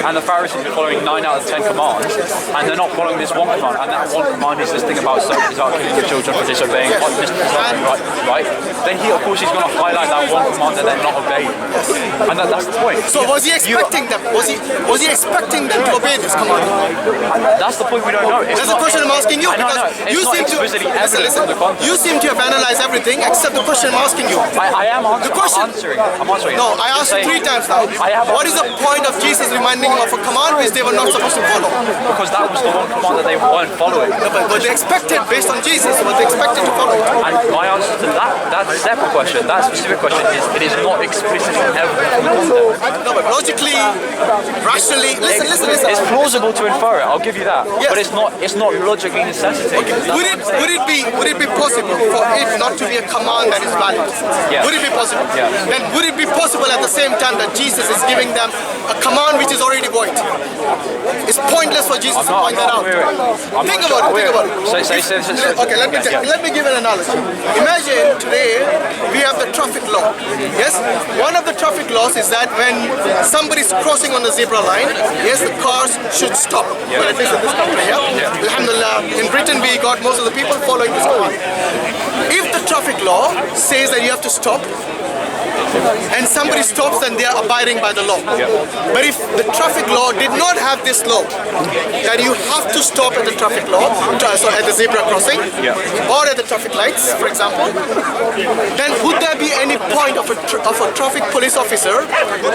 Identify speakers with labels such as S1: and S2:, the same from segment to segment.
S1: and the Pharisees are following 9 out of 10 commands, and they're not following this one command, and that one command is this thing about killing your children for disobeying, right? Then of course he's going to highlight that one command that they're not obeying, and that's the point.
S2: So was he expecting them? Was he expecting them to obey this command?
S1: That's the point we don't know.
S2: That's the question I'm asking you, because you seem to have analyzed everything except the question I'm asking you.
S1: I am answering. I'm answering.
S2: No, I asked you 3 times now. What is the point of Jesus reminding them of a command which they were not supposed to follow?
S1: Because that was the one command that they weren't following.
S2: No, but they expected, based on Jesus, what they expected to follow.
S1: And my answer to that separate question, that specific question, is it is not explicitly evident from the context.
S2: No, but logically, rationally, listen.
S1: It's plausible to infer it. I'll give you that.
S2: Yes.
S1: But it's not logically necessitated.
S2: Okay. Would it be possible for it not to be a command that is valid?
S1: Yes.
S2: Would it be possible?
S1: Yes.
S2: Then would it be possible at the same time that Jesus is giving them a command which is already void? It's pointless for Jesus to point that out. Think about it. Okay, let me give an analogy. Imagine today we have the traffic law. Yes? One of the traffic laws is that when somebody's crossing on the zebra line, yes, the cars should stop. Well, at least in this country, Alhamdulillah. In Britain, we got most of the people following this command. If the traffic law says that you have to stop, and somebody stops, then they are abiding by the law. But if the traffic law did not have this law, that you have to stop at the traffic law, so at the zebra crossing, or at the traffic lights, for example, then would there be any point of a traffic police officer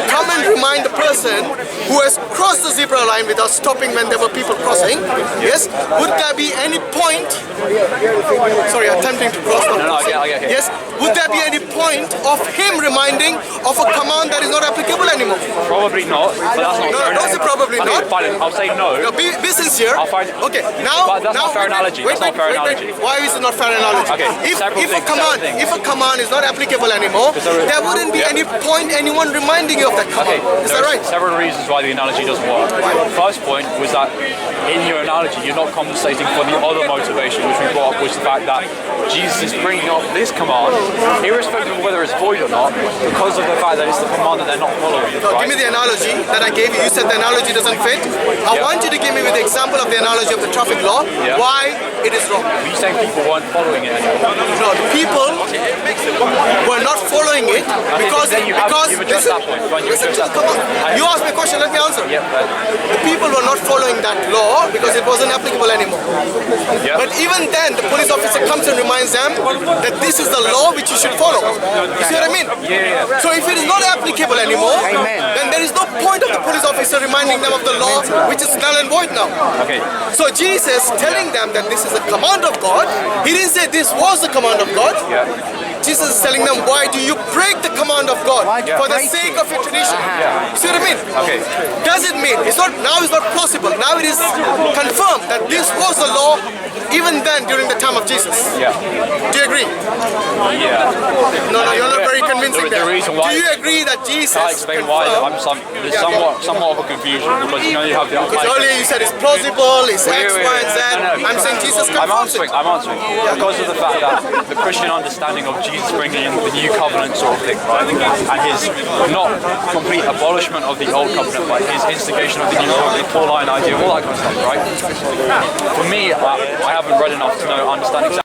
S2: come and remind the person who has crossed the zebra line without stopping when there were people crossing? Yes? Would there be any point? Sorry, attempting to cross. Yes? Would there be any point of him reminding of a command that is not applicable anymore?
S1: Probably not, but that's not fair.
S2: Don't say probably not.
S1: Fine, I'll say no.
S2: Be sincere.
S1: Okay, but that's not a fair analogy. That's not a fair analogy.
S2: Why is it not fair analogy?
S1: Okay,
S2: if a command is not applicable anymore, there wouldn't be any point anyone reminding you of that command. Is that right?
S1: Several reasons why the analogy doesn't work. First point was that in your analogy, you're not compensating for the other motivation, which we brought up, was the fact that Jesus is bringing up this command, irrespective of whether it's void or not, because of the fact that it's the command that they're not following.
S2: No, give me the analogy that I gave you. You said the analogy doesn't fit. I want you to give me with the example of the analogy of the traffic law, why it is wrong.
S1: Are you saying people weren't following it anymore?
S2: No, the people were not following it because
S1: you addressed that point.
S2: You asked me a question, let me answer. The people were not following that law because it wasn't applicable anymore. But even then, the police officer comes and reminds them that this is the law which you should follow. You see what I mean? So if it is not applicable anymore, then there is no point of the police officer reminding them of the law which is null and void now. So Jesus telling them that this is a command of God, he didn't say this was the command of God. Jesus is telling them, why do you break the command of God for the sake of your tradition? You see what I mean? Does it mean it's not possible? Now it is confirmed that this was the law even then during the time of Jesus. Do you agree? No, you're not very convincing there. Do you agree that Jesus?
S1: I'll explain why. There's somewhat of a confusion because you have the.
S2: Because earlier you said it's plausible, it's X, Y, and Z. I'm saying Jesus confirms it.
S1: I'm answering because of the fact that the Christian understanding of Jesus bringing in the new covenant sort of thing, right? And his not complete abolishment of the old covenant, but his instigation of the new covenant, Pauline idea, all that kind of stuff, right? For me, I haven't read enough to understand exactly.